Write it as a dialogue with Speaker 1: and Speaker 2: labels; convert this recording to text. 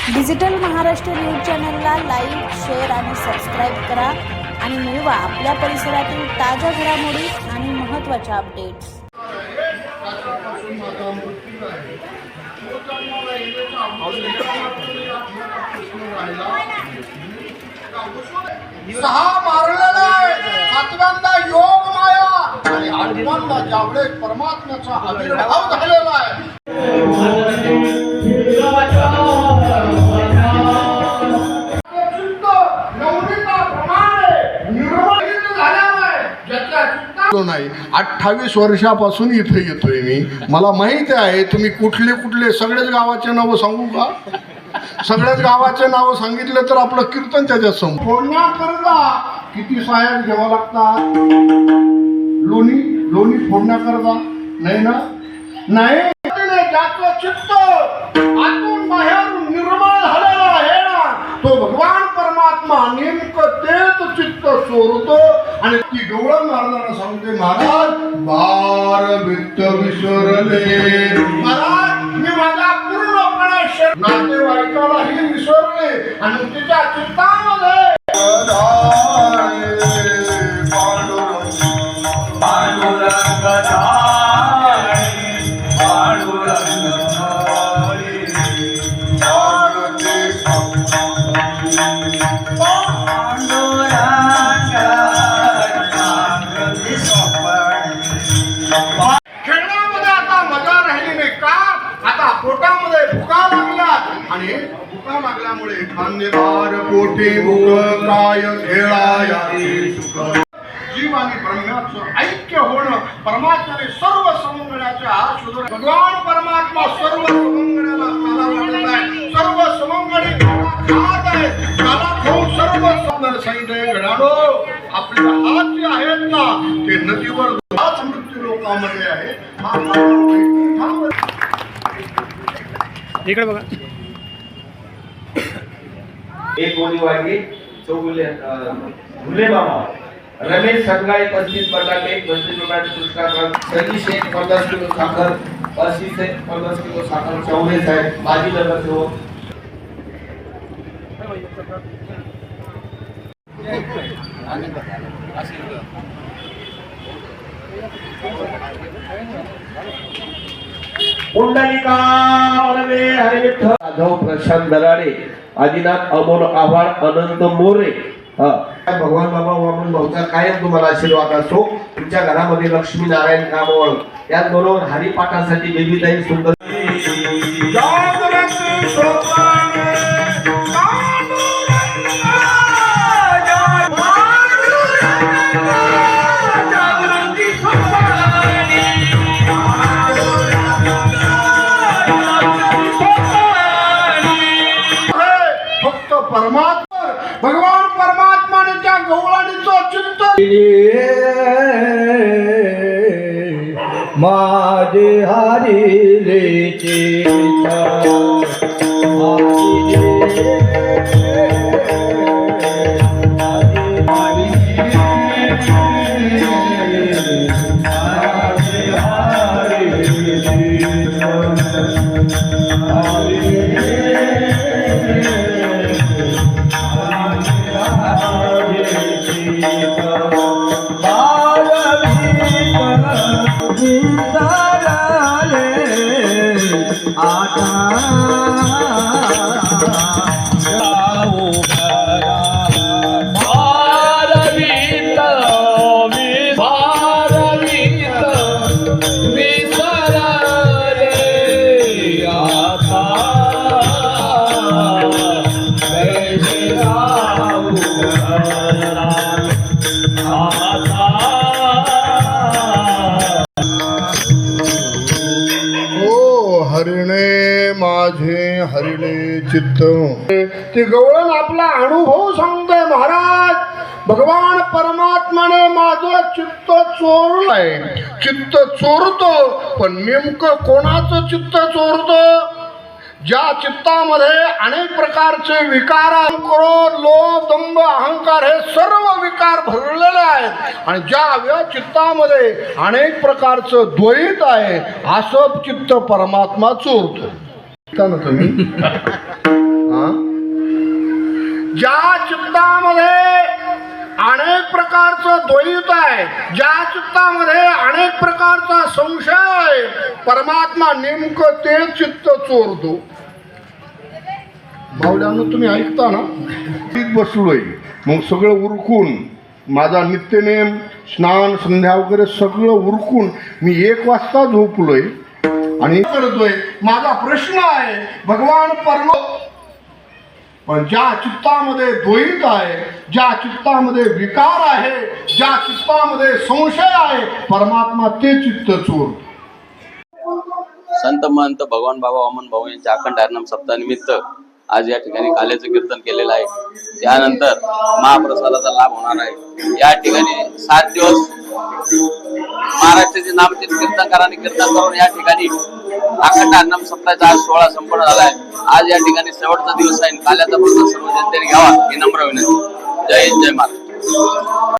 Speaker 1: Digital Maharashtra news चॅनलला like, share आणि subscribe करा आणि मिळवा आपल्या परिसरातील ताज्या घडामोडी आणि महत्त्वाच्या अपडेट्स.
Speaker 2: सहा मारलेला आहे, सातव्यांदा योग माया आणि आठव्यांदा ज्यावेळेस परमात्म्याचा आविर्भाव झालेला आहे. नाही 28 वर्षापासून इथे येतोय मी. मला माहिती आहे तुम्ही कुठले कुठले सगळेच गावाचे नाव सांगू का? सगळ्याच गावाचे नाव सांगितले तर आपलं कीर्तन त्याच्यात समोर. फोडण्याकरता किती साहेब घ्यावं लागतात? लोणी फोडण्याकरता नाही ना? नाही. ज्याचं चित्त आतून बाहेरून निर्मळ झालेला आहे ना, तो भगवान परमात्मा नेमकं तेच चित्त चोरतो. आणि ती गवळण महाराजांना सांगते, महाराज बार वित्त विसरले. महाराज मी माझा पूर्णपणे नातेवाईकालाही विसरले आणि तिच्या चित्तामध्ये खेळण्यामध्ये आता मजा राहिली नाही का? आता पोटामध्ये भुका लागल्यात आणि भुका लागल्यामुळे खांदेबार पोटे भुक काय खेळायाचे सुख. जीव आणि ब्रह्माचं ऐक्य होणं, परमात्म्याने सर्व समंगळाच्या शोधून भगवान परमात्मा सर्व समंगळाला ताला लावलेला आहे. सर्व समंगळी खात आहे, त्याला खाऊन सर्व समंगळ सांगितलंय. घडाडो आपले हात जे आहेत ना ते नदीवर मृत्यू लोकांमध्ये आहे.
Speaker 3: इकडे बघा.
Speaker 4: एक गोळी वाटी चौगुले भुले मामा रमेश संगाई 35 बटाटे 35 बटाटे पुष्कारात सतीश 50 किलो साखर 50 किलो साखर चौरे साहेब भाजी नगर हो. पुंडलिका वरवे हरे विठ्ठल. जाधव प्रशांत दराडे आदिनाथ अमोल आव्हाड अनंत मोरे. भगवान बाबा वामन भाऊचा कायम तुम्हाला आशीर्वाद असो. तुमच्या घरामध्ये लक्ष्मी नारायण कामवळ त्याचबरोबर हरिपाठासाठी बेबीताई सुंदर
Speaker 2: फक्त परमात्मा भगवान परमात्माने त्या गवळणीचं चिंतन
Speaker 5: माझे हरिले चित्त
Speaker 2: माझे हरिले चित्त. ते गवळण आपला अनुभव सांगतोय. महाराज भगवान परमात्माने माझं चित्त चोरलंय. चित्त चोरतो पण नेमकं कोणाचं चित्त चोरतो? ज्या चित्तामध्ये अनेक प्रकारचे विकार, क्रोध, लोभ, दंभ, अहंकार हे सर्व विकार भरलेले आहेत आणि ज्या चित्तामध्ये अनेक प्रकारचं द्वैत आहे असं चित्त परमात्मा चोरतो. तुम्ही प्रकारचं द्वैत आहे, ज्या चित्तामध्ये अनेक प्रकारचा संशय आहे, परमात्मा नेमकं ते चित्त चोरतो. भावड्यानं तुम्ही ऐकता ना, बसलोय मग सगळं उरकून माझा नित्यनेम स्नान संध्या वगैरे सगळं उरकून मी 1 वाजता झोपलोय आणि करतोय. माझा प्रश्न आहे भगवान पण ज्या चित्तामध्ये द्वैत आहे, ज्या चित्तामध्ये विकार आहे, ज्या चित्तामध्ये संशय आहे, परमात्मा ते चित्त चोरतो.
Speaker 3: संत महंत भगवान बाबा वामन भाऊ यांच्या अखंड हरिनाम सप्ताहानिमित्त आज या ठिकाणी काल्याचं कीर्तन केलेलं आहे. त्यानंतर महाप्रसादाचा लाभ होणार आहे. या ठिकाणी 7 दिवस महाराष्ट्राचे नामचित कीर्तनकारांनी कीर्तन करून या ठिकाणी अखंड हरिनाम सप्ताहाचा आज सोहळा संपन्न झाला आहे. आज या ठिकाणी शेवटचा दिवस आहे. काल्याचा प्रसाद सर्व जनतेने घ्यावा ही नम्र विनंती. जय हिंद, जय महाराष्ट्र.